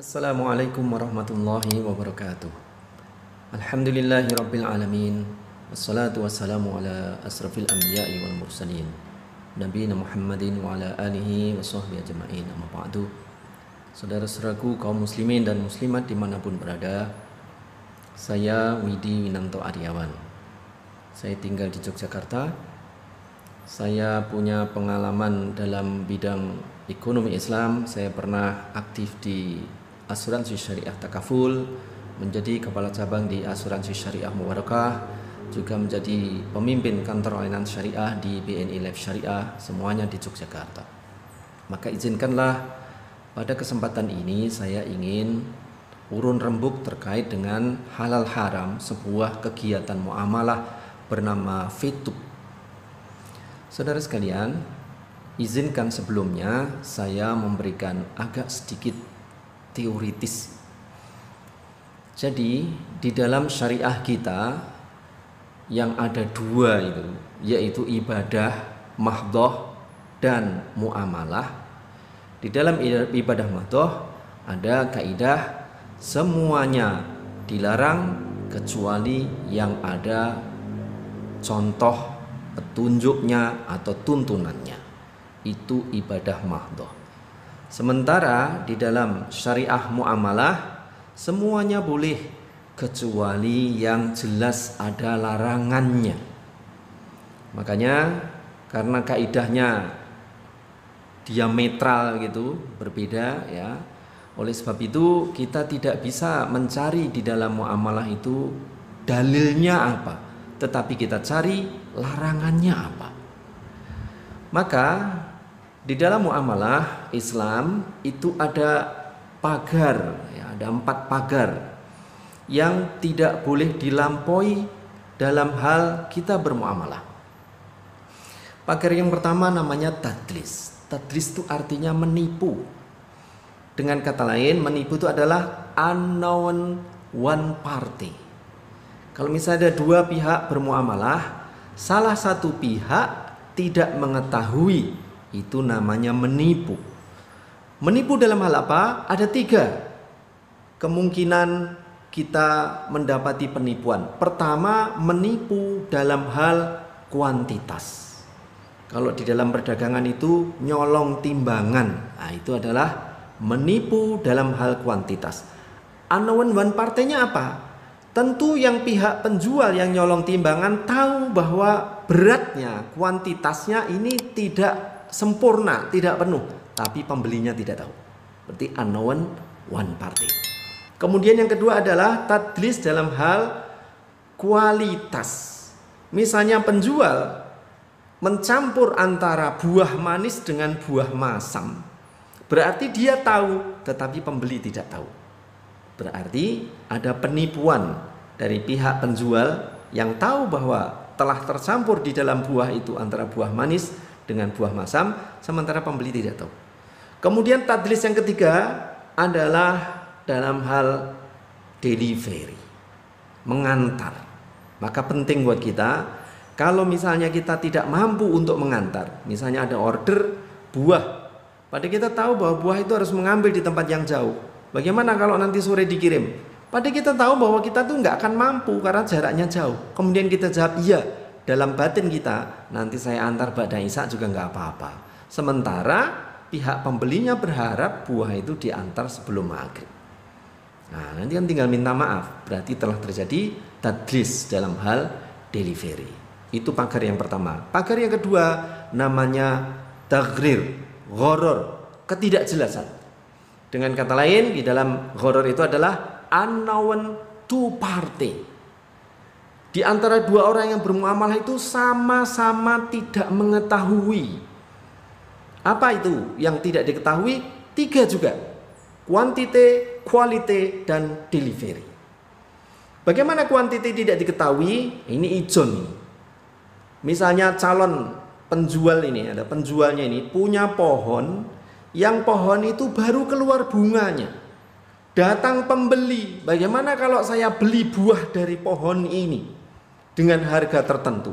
Assalamualaikum warahmatullahi wabarakatuh. Alhamdulillahi rabbil alamin. Wassalatu wassalamu ala asrafil anbiya'i wal mursalin Nabiyina Muhammadin wa ala alihi wa sahbihi ajma'in. Amma ba'du. Saudara-saudaraku kaum muslimin dan muslimat dimanapun berada, saya Widi Winanto Aryawan. Saya tinggal di Yogyakarta. Saya punya pengalaman dalam bidang ekonomi Islam. Saya pernah aktif di Asuransi Syariah Takaful, menjadi kepala cabang di Asuransi Syariah Mubarakah, juga menjadi pemimpin kantor layanan syariah di BNI Life Syariah, semuanya di Yogyakarta. Maka izinkanlah pada kesempatan ini saya ingin urun rembuk terkait dengan halal haram sebuah kegiatan muamalah bernama Fetub. Saudara sekalian, izinkan sebelumnya saya memberikan agak sedikit teoritis. Jadi di dalam syariah kita yang ada dua itu, yaitu ibadah mahdhah dan muamalah. Di dalam ibadah mahdhah ada kaidah semuanya dilarang kecuali yang ada contoh petunjuknya atau tuntunannya. Itu ibadah mahdhah. Sementara di dalam syariah muamalah semuanya boleh kecuali yang jelas ada larangannya. Makanya karena kaidahnya diametral gitu, berbeda ya. Oleh sebab itu kita tidak bisa mencari di dalam muamalah itu dalilnya apa, tetapi kita cari larangannya apa. Maka di dalam muamalah Islam itu ada pagar, ya, ada 4 pagar yang tidak boleh dilampaui dalam hal kita bermuamalah. Pagar yang pertama namanya tadlis. Tadlis itu artinya menipu. Dengan kata lain, menipu itu adalah unknown one party. Kalau misalnya ada 2 pihak bermuamalah, salah satu pihak tidak mengetahui, itu namanya menipu. Menipu dalam hal apa? Ada 3 kemungkinan kita mendapati penipuan. Pertama, menipu dalam hal kuantitas. Kalau di dalam perdagangan itu nyolong timbangan, nah, itu adalah menipu dalam hal kuantitas. Unknown one partenya apa? Tentu yang pihak penjual yang nyolong timbangan tahu bahwa beratnya, kuantitasnya ini tidak sempurna, tidak penuh, tapi pembelinya tidak tahu. Berarti unknown one party. Kemudian yang kedua adalah tadlis dalam hal kualitas. Misalnya penjual mencampur antara buah manis dengan buah masam. Berarti dia tahu, tetapi pembeli tidak tahu. Berarti ada penipuan dari pihak penjual yang tahu bahwa telah tercampur di dalam buah itu antara buah manis dengan buah masam, sementara pembeli tidak tahu. Kemudian tadlis yang ketiga adalah dalam hal delivery, mengantar. Maka penting buat kita, kalau misalnya kita tidak mampu untuk mengantar, misalnya ada order buah, padahal kita tahu bahwa buah itu harus mengambil di tempat yang jauh. Bagaimana kalau nanti sore dikirim? Padahal kita tahu bahwa kita tuh nggak akan mampu karena jaraknya jauh. Kemudian kita jawab iya. Dalam batin kita, nanti saya antar ba'da isya juga nggak apa-apa. Sementara pihak pembelinya berharap buah itu diantar sebelum maghrib. Nah, nanti kan tinggal minta maaf. Berarti telah terjadi tadlis dalam hal delivery. Itu pagar yang pertama. Pagar yang kedua namanya taghrir, gharar, ketidakjelasan. Dengan kata lain, di dalam gharar itu adalah unknown two party. Di antara 2 orang yang bermuamalah itu sama-sama tidak mengetahui. Apa itu yang tidak diketahui? 3 juga. Quantity, quality, dan delivery. Bagaimana quantity tidak diketahui? Ini ijon. Misalnya calon penjual ini, ada penjualnya ini punya pohon, yang pohon itu baru keluar bunganya. Datang pembeli, bagaimana kalau saya beli buah dari pohon ini dengan harga tertentu?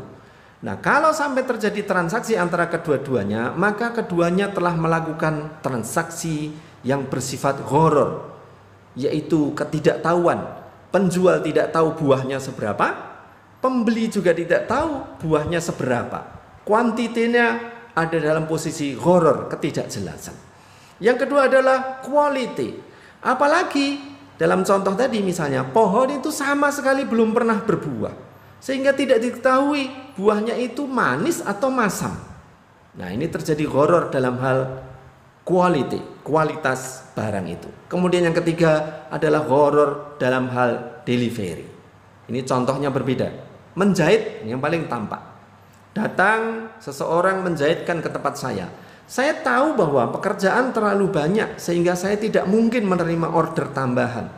Nah, kalau sampai terjadi transaksi antara kedua-duanya, maka keduanya telah melakukan transaksi yang bersifat gharar. yaitu ketidaktahuan. Penjual tidak tahu buahnya seberapa, pembeli juga tidak tahu buahnya seberapa. Kuantitinya ada dalam posisi gharar, ketidakjelasan. Yang kedua adalah quality. Apalagi dalam contoh tadi misalnya, pohon itu sama sekali belum pernah berbuah, sehingga tidak diketahui buahnya itu manis atau masam. Nah, ini terjadi gharar dalam hal quality, kualitas barang itu. Kemudian yang ketiga adalah gharar dalam hal delivery. Ini contohnya berbeda. Menjahit yang paling tampak. Datang seseorang menjahitkan ke tempat saya. Saya tahu bahwa pekerjaan terlalu banyak sehingga saya tidak mungkin menerima order tambahan.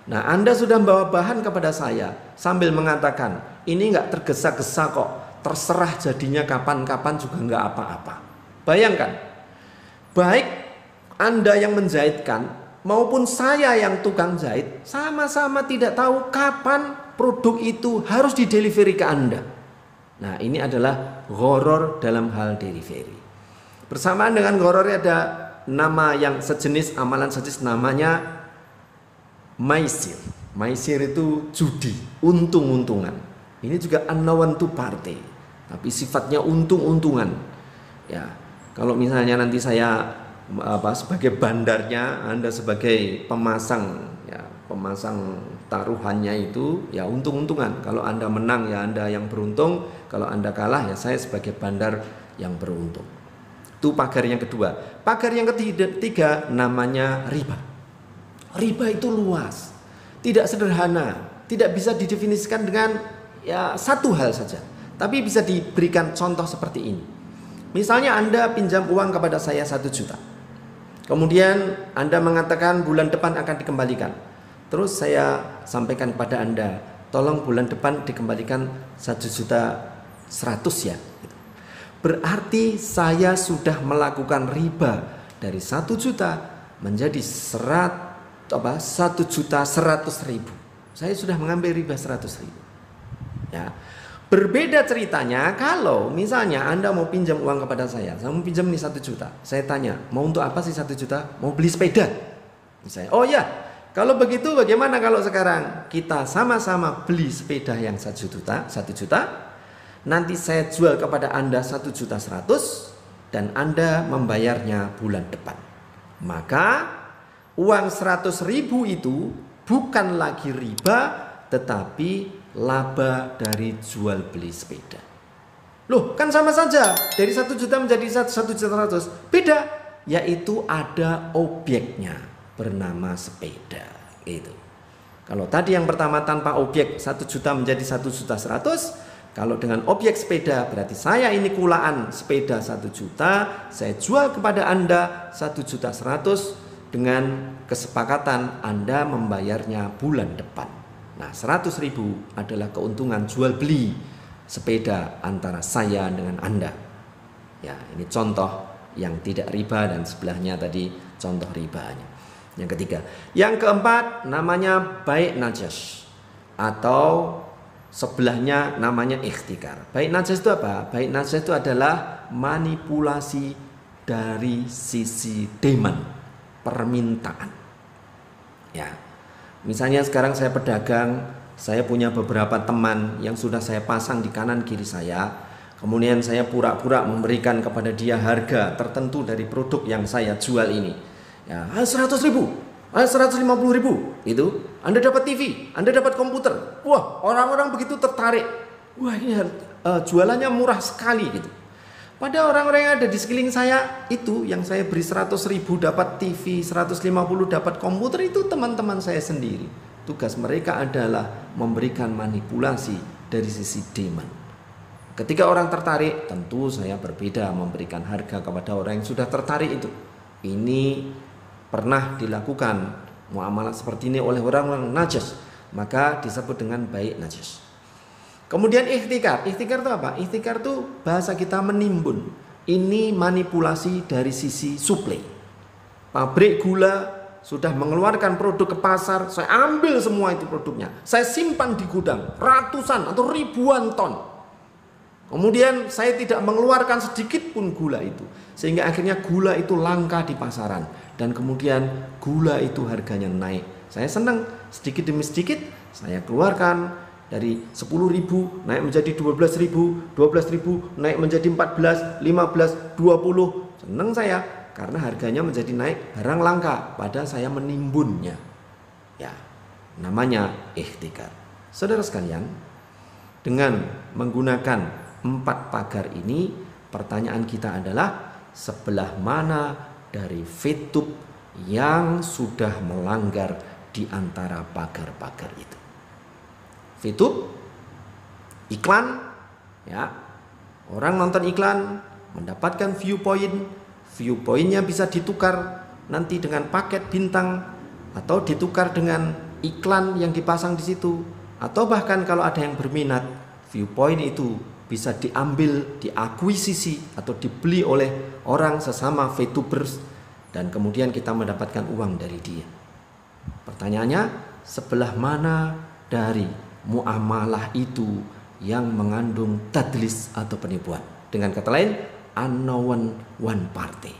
Nah, Anda sudah membawa bahan kepada saya sambil mengatakan, ini nggak tergesa-gesa kok, terserah jadinya kapan-kapan juga nggak apa-apa. Bayangkan, baik Anda yang menjahitkan maupun saya yang tukang jahit sama-sama tidak tahu kapan produk itu harus didelivery ke Anda. Nah, ini adalah gharar dalam hal delivery. Bersamaan dengan gharar ada nama yang sejenis, amalan sejenis, namanya maisir. Maisir itu judi, untung-untungan. Ini juga an-nawantu party, tapi sifatnya untung-untungan. Ya, kalau misalnya nanti saya sebagai bandarnya, Anda sebagai pemasang, ya, pemasang taruhannya itu ya untung-untungan. Kalau Anda menang ya Anda yang beruntung, kalau Anda kalah ya saya sebagai bandar yang beruntung. Itu pagar yang kedua. Pagar yang ketiga namanya riba. Riba itu luas, tidak sederhana, tidak bisa didefinisikan dengan ya satu hal saja, tapi bisa diberikan contoh seperti ini. Misalnya Anda pinjam uang kepada saya 1 juta. Kemudian Anda mengatakan bulan depan akan dikembalikan. Terus saya sampaikan kepada Anda, tolong bulan depan dikembalikan 1.100.000 ya. Berarti saya sudah melakukan riba dari 1 juta menjadi 1.100.000. Saya sudah mengambil riba 100.000. Ya. Berbeda ceritanya kalau misalnya Anda mau pinjam uang kepada saya mau pinjam nih 1 juta. Saya tanya, mau untuk apa sih 1 juta? Mau beli sepeda. Misalnya, oh ya, kalau begitu bagaimana kalau sekarang kita sama-sama beli sepeda yang 1 juta, nanti saya jual kepada Anda 1.100.000 dan Anda membayarnya bulan depan. Maka uang 100.000 itu bukan lagi riba, tetapi laba dari jual beli sepeda. Loh, kan sama saja, dari 1 juta menjadi 1.100.000. Beda, yaitu ada objeknya bernama sepeda. Itu. Kalau tadi yang pertama tanpa objek 1 juta menjadi 1.100.000, kalau dengan objek sepeda berarti saya ini kulaan sepeda 1 juta, saya jual kepada Anda 1.100.000 dengan kesepakatan Anda membayarnya bulan depan. Nah, 100.000 adalah keuntungan jual beli sepeda antara saya dengan Anda. Ya, ini contoh yang tidak riba dan sebelahnya tadi contoh ribanya. Yang ketiga, yang keempat namanya bai' najas atau sebelahnya namanya ikhtikar. Bai' najas itu apa? Bai' najas itu adalah manipulasi dari sisi demand, permintaan. Ya. Misalnya sekarang saya pedagang, saya punya beberapa teman yang sudah saya pasang di kanan kiri saya. Kemudian saya pura-pura memberikan kepada dia harga tertentu dari produk yang saya jual ini. Ya, 100.000, 150.000. Itu Anda dapat TV, Anda dapat komputer. Wah, orang-orang begitu tertarik. Wah, ini jualannya murah sekali gitu. Pada orang-orang yang ada di sekeliling saya itu yang saya beri 100.000 dapat TV, 150 dapat komputer, itu teman-teman saya sendiri. Tugas mereka adalah memberikan manipulasi dari sisi demand. Ketika orang tertarik, tentu saya berbeda memberikan harga kepada orang yang sudah tertarik itu. Ini pernah dilakukan muamalah seperti ini oleh orang-orang najas, maka disebut dengan bai' najas. Kemudian ikhtikar. Ikhtikar itu apa? Ikhtikar itu bahasa kita menimbun. Ini manipulasi dari sisi suplai. Pabrik gula sudah mengeluarkan produk ke pasar, saya ambil semua itu produknya. Saya simpan di gudang ratusan atau ribuan ton. Kemudian saya tidak mengeluarkan sedikit pun gula itu. Sehingga akhirnya gula itu langka di pasaran. Dan kemudian gula itu harganya naik Saya senang, sedikit demi sedikit saya keluarkan dari 10.000 naik menjadi 12.000, 12.000 naik menjadi 14, 15, 20. Senang saya karena harganya menjadi naik, barang langka pada saya menimbunnya. Ya, namanya ihtikar. Saudara sekalian, dengan menggunakan 4 pagar ini, pertanyaan kita adalah sebelah mana dari fetub yang sudah melanggar di antara pagar-pagar itu. Fetub, iklan, ya, orang nonton iklan mendapatkan viewpointnya bisa ditukar nanti dengan paket bintang atau ditukar dengan iklan yang dipasang di situ, atau bahkan kalau ada yang berminat, viewpoint itu bisa diambil, diakuisisi atau dibeli oleh orang sesama VTubers dan kemudian kita mendapatkan uang dari dia. Pertanyaannya, sebelah mana dari muamalah itu yang mengandung tadlis atau penipuan? Dengan kata lain, unknown one party.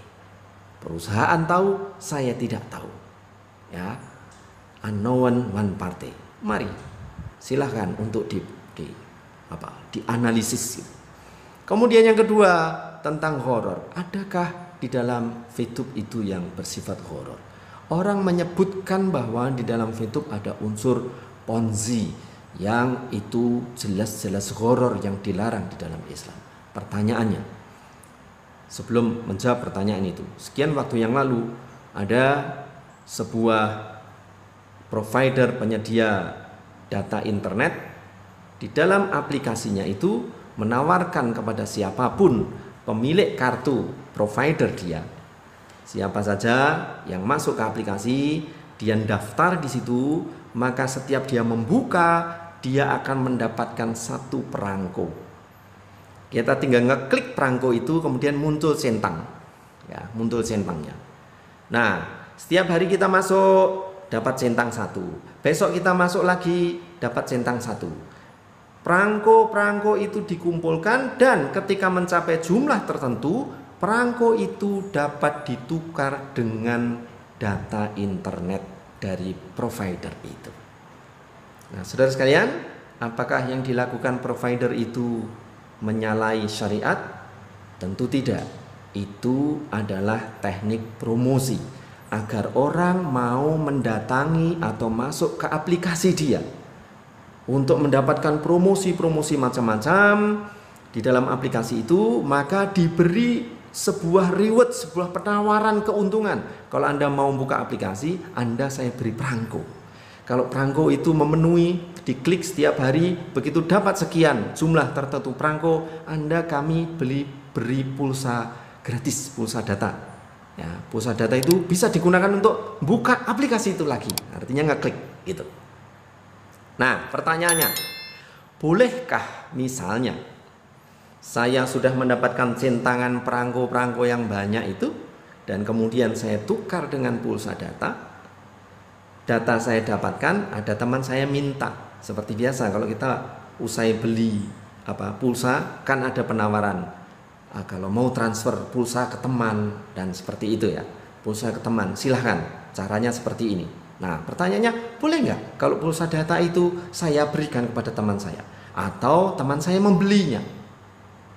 Perusahaan tahu, saya tidak tahu. Ya, unknown one party. Mari, silahkan untuk dianalisis. Kemudian yang kedua tentang horor. Adakah di dalam VTub itu yang bersifat horor? Orang menyebutkan bahwa di dalam VTub ada unsur ponzi yang itu jelas-jelas horor yang dilarang di dalam Islam. Pertanyaannya, sebelum menjawab pertanyaan itu, sekian waktu yang lalu ada sebuah provider penyedia data internet, di dalam aplikasinya itu menawarkan kepada siapapun pemilik kartu provider dia, siapa saja yang masuk ke aplikasi, dia daftar di situ, maka setiap dia membuka, dia akan mendapatkan 1 perangko. Kita tinggal ngeklik perangko itu, kemudian muncul centang, ya, muncul centangnya. Nah, setiap hari kita masuk dapat centang 1, besok kita masuk lagi dapat centang 1. Perangko-perangko itu dikumpulkan dan ketika mencapai jumlah tertentu, perangko itu dapat ditukar dengan data internet dari provider itu. Nah, saudara sekalian, apakah yang dilakukan provider itu menyalahi syariat? Tentu tidak. Itu adalah teknik promosi agar orang mau mendatangi atau masuk ke aplikasi dia untuk mendapatkan promosi-promosi macam-macam di dalam aplikasi itu, maka diberi sebuah reward, sebuah penawaran keuntungan. Kalau Anda mau buka aplikasi, Anda saya beri perangko. Kalau perangko itu memenuhi, diklik setiap hari, begitu dapat sekian jumlah tertentu perangko, Anda kami beri pulsa gratis, pulsa data. Ya, pulsa data itu bisa digunakan untuk buka aplikasi itu lagi. Artinya ngeklik gitu. Nah, pertanyaannya, bolehkah misalnya saya sudah mendapatkan centangan perangko-perangko yang banyak itu dan kemudian saya tukar dengan pulsa data saya dapatkan, ada teman saya minta, seperti biasa kalau kita usai beli pulsa kan ada penawaran, kalau mau transfer pulsa ke teman dan seperti itu ya, pulsa ke teman silahkan, caranya seperti ini. Nah, pertanyaannya, boleh nggak kalau pulsa data itu saya berikan kepada teman saya atau teman saya membelinya?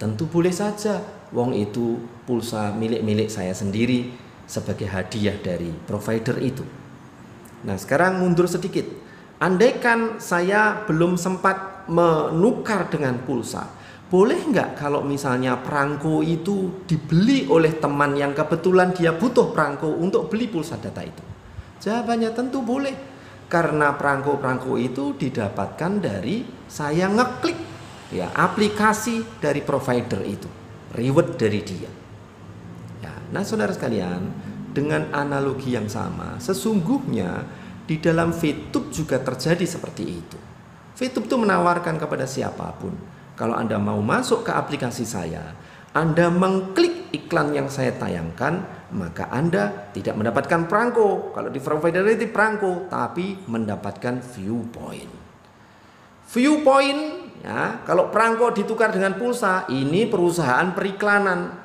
Tentu boleh saja, wong itu pulsa milik saya sendiri sebagai hadiah dari provider itu. Nah, sekarang mundur sedikit. Andaikan saya belum sempat menukar dengan pulsa, boleh nggak kalau misalnya perangko itu dibeli oleh teman yang kebetulan dia butuh perangko untuk beli pulsa data itu? Jawabannya tentu boleh, karena perangko-perangko itu didapatkan dari saya ngeklik ya aplikasi dari provider itu, reward dari dia. Ya, nah saudara sekalian, dengan analogi yang sama, sesungguhnya di dalam VTub juga terjadi seperti itu. VTub itu menawarkan kepada siapapun, kalau Anda mau masuk ke aplikasi saya, Anda mengklik iklan yang saya tayangkan, maka Anda tidak mendapatkan perangko. Kalau di provider itu perangko, tapi mendapatkan viewpoint. Viewpoint, ya, kalau perangko ditukar dengan pulsa, ini perusahaan periklanan.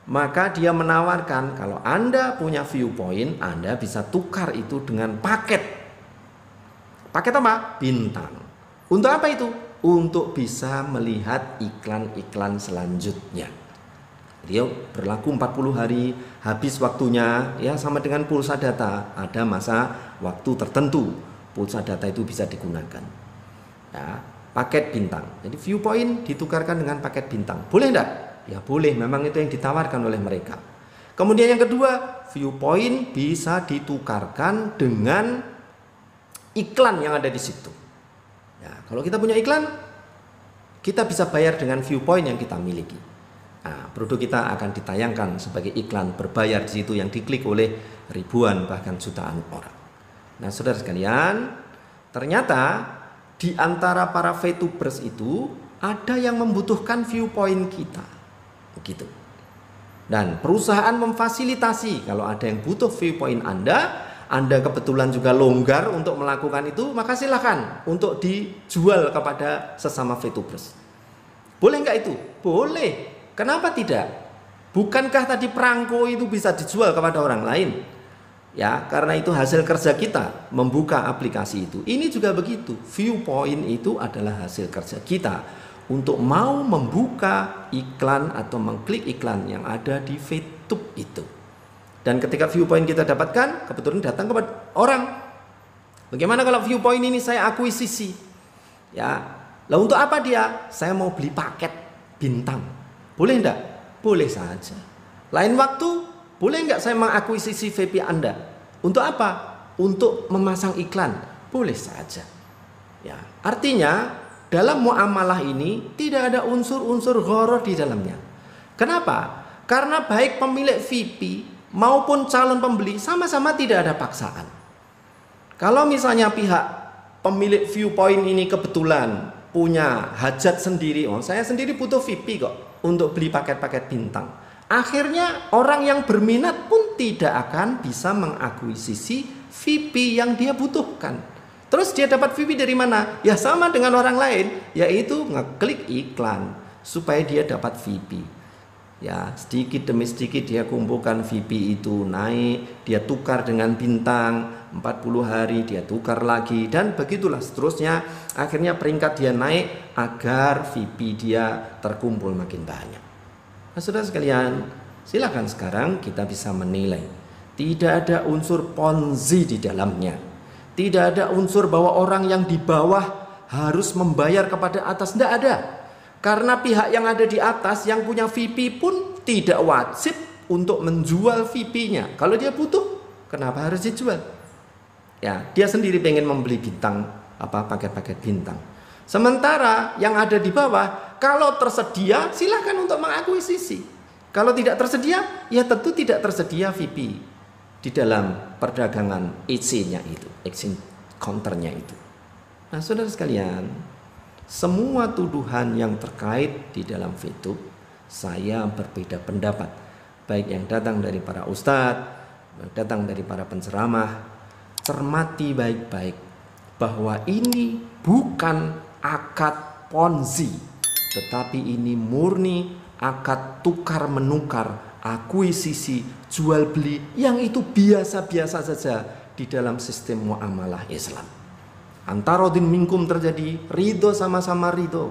Maka dia menawarkan, kalau Anda punya viewpoint, Anda bisa tukar itu dengan paket Paket apa? Bintang. Untuk apa itu? Untuk bisa melihat iklan-iklan selanjutnya. Dia berlaku 40 hari, habis waktunya ya sama dengan pulsa data, ada masa waktu tertentu pulsa data itu bisa digunakan. Ya, paket bintang. Jadi Viewpoint ditukarkan dengan paket bintang. Boleh enggak? Ya boleh, memang itu yang ditawarkan oleh mereka. Kemudian yang kedua, Viewpoint bisa ditukarkan dengan iklan yang ada di situ. Ya, kalau kita punya iklan, kita bisa bayar dengan Viewpoint yang kita miliki. Nah, produk kita akan ditayangkan sebagai iklan berbayar di situ yang diklik oleh ribuan bahkan jutaan orang. Nah, saudara sekalian, ternyata di antara para VTubers itu ada yang membutuhkan Viewpoint kita. Begitu. Dan perusahaan memfasilitasi kalau ada yang butuh Viewpoint Anda kebetulan juga longgar untuk melakukan itu, maka silakan untuk dijual kepada sesama VTubers. Boleh nggak itu? Boleh. Kenapa tidak? Bukankah tadi perangko itu bisa dijual kepada orang lain? Ya, karena itu hasil kerja kita membuka aplikasi itu. Ini juga begitu. Viewpoint itu adalah hasil kerja kita untuk mau membuka iklan atau mengklik iklan yang ada di VTube itu. Dan ketika Viewpoint kita dapatkan, kebetulan datang kepada orang. Bagaimana kalau Viewpoint ini saya akuisisi? Ya, lah untuk apa dia? Saya mau beli paket bintang. Boleh enggak? Boleh saja. Lain waktu, boleh enggak saya mengakuisisi VP Anda? Untuk apa? Untuk memasang iklan. Boleh saja. Ya, artinya dalam muamalah ini tidak ada unsur-unsur gharar di dalamnya. Kenapa? Karena baik pemilik VP maupun calon pembeli sama-sama tidak ada paksaan. Kalau misalnya pihak pemilik Viewpoint ini kebetulan punya hajat sendiri, oh saya sendiri butuh VP kok untuk beli paket-paket bintang. Akhirnya orang yang berminat pun tidak akan bisa mengakuisisi VP yang dia butuhkan. Terus dia dapat VP dari mana? Ya sama dengan orang lain, yaitu ngeklik iklan supaya dia dapat VP. Ya, sedikit demi sedikit dia kumpulkan VP itu naik, dia tukar dengan bintang, 40 hari dia tukar lagi, dan begitulah seterusnya. Akhirnya peringkat dia naik agar VP dia terkumpul makin banyak. Nah, saudara sekalian, silakan sekarang kita bisa menilai. Tidak ada unsur ponzi di dalamnya. Tidak ada unsur bahwa orang yang di bawah harus membayar kepada atas. Tidak ada. Karena pihak yang ada di atas yang punya VP pun tidak wajib untuk menjual VP-nya. Kalau dia butuh, kenapa harus dijual? Ya, dia sendiri pengen membeli bintang, paket-paket bintang. Sementara yang ada di bawah, kalau tersedia silakan untuk mengakuisisi. Kalau tidak tersedia, ya tentu tidak tersedia VP di dalam perdagangan EC-nya itu, exchange counternya itu. Nah, saudara sekalian, semua tuduhan yang terkait di dalam VTube, saya berbeda pendapat. Baik yang datang dari para ustadz, datang dari para penceramah. Cermati baik-baik bahwa ini bukan akad ponzi, tetapi ini murni akad tukar menukar, akuisisi, jual beli yang itu biasa-biasa saja di dalam sistem muamalah Islam. Antarodin minkum terjadi, ridho sama-sama ridho.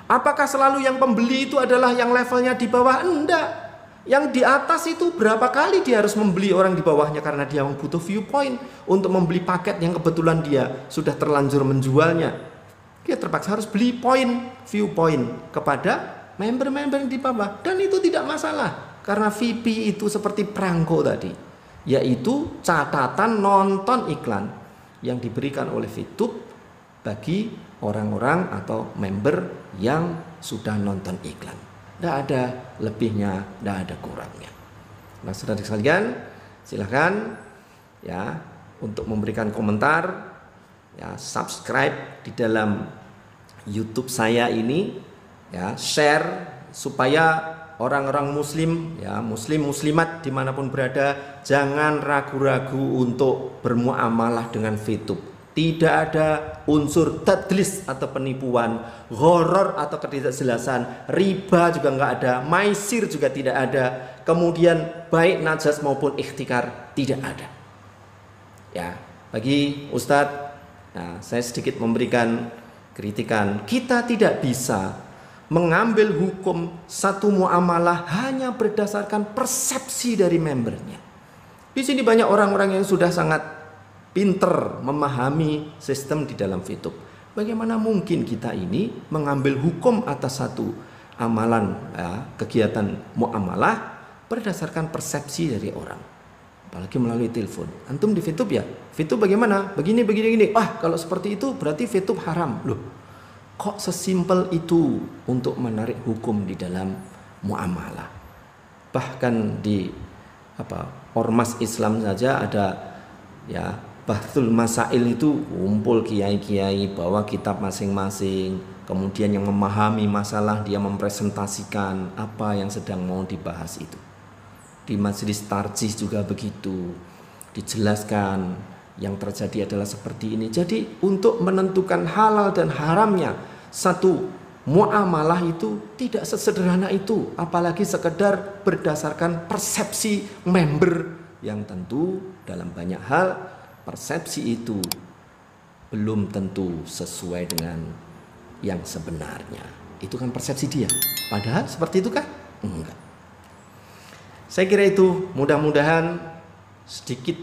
Apakah selalu yang pembeli itu adalah yang levelnya di bawah? Enggak. Yang di atas itu berapa kali dia harus membeli orang di bawahnya karena dia butuh Viewpoint untuk membeli paket yang kebetulan dia sudah terlanjur menjualnya. Dia terpaksa harus beli Viewpoint kepada member-member di bawah, dan itu tidak masalah karena VP itu seperti perangko tadi, yaitu catatan nonton iklan yang diberikan oleh VTube bagi orang-orang atau member yang sudah nonton iklan. Tidak ada lebihnya, tidak ada kurangnya. Nah, saudara sekalian, silahkan ya untuk memberikan komentar, ya subscribe di dalam YouTube saya ini, ya share supaya orang-orang muslim, ya muslimat dimanapun berada, jangan ragu-ragu untuk bermuamalah dengan VTube. Tidak ada unsur tadlis atau penipuan, gharar atau ketidakjelasan, riba juga nggak ada, maisir juga tidak ada, kemudian baik najas maupun ikhtikar tidak ada. Ya, bagi Ustadz Nah, saya sedikit memberikan kritikan. Kita tidak bisa mengambil hukum satu muamalah hanya berdasarkan persepsi dari membernya. Di sini banyak orang-orang yang sudah sangat pinter memahami sistem di dalam fitur. Bagaimana mungkin kita ini mengambil hukum atas satu amalan, ya, kegiatan muamalah berdasarkan persepsi dari orang, apalagi melalui telepon. Antum di fitur ya, fitur bagaimana? Begini. Wah, kalau seperti itu berarti fitur haram. Loh, kok sesimpel itu untuk menarik hukum di dalam muamalah? Bahkan di ormas Islam saja ada, ya, Bahthul Masail itu kumpul kiai-kiai bawa kitab masing-masing, kemudian yang memahami masalah dia mempresentasikan apa yang sedang mau dibahas itu. Di majelis tarjih juga begitu, dijelaskan yang terjadi adalah seperti ini. Jadi untuk menentukan halal dan haramnya satu muamalah itu tidak sesederhana itu, apalagi sekedar berdasarkan persepsi member yang tentu dalam banyak hal persepsi itu belum tentu sesuai dengan yang sebenarnya. Itu kan persepsi dia. Padahal seperti itu kan? Enggak. Saya kira itu, mudah-mudahan sedikit,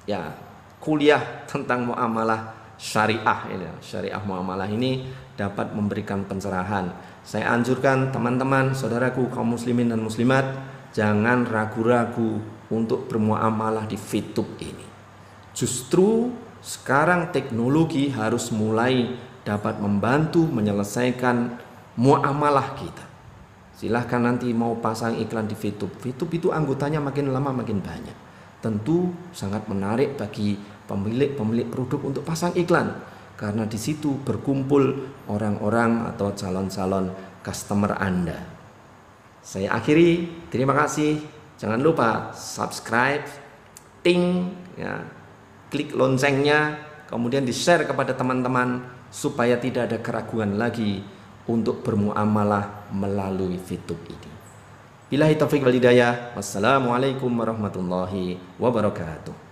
ya, kuliah tentang muamalah syariah ini, syariah muamalah ini dapat memberikan pencerahan. Saya anjurkan teman-teman, saudaraku kaum muslimin dan muslimat, jangan ragu-ragu untuk bermuamalah di fitur ini. Justru sekarang teknologi harus mulai dapat membantu menyelesaikan muamalah kita. Silahkan nanti mau pasang iklan di fitur. Fitur itu anggotanya makin lama makin banyak. Tentu sangat menarik bagi pemilik produk untuk pasang iklan, karena di situ berkumpul orang-orang atau calon-calon customer Anda. Saya akhiri, terima kasih. Jangan lupa subscribe, ting, ya, klik loncengnya, kemudian di-share kepada teman-teman supaya tidak ada keraguan lagi untuk bermuamalah melalui fitur ini. Billahi taufiq wal hidayah. Wassalamualaikum warahmatullahi wabarakatuh.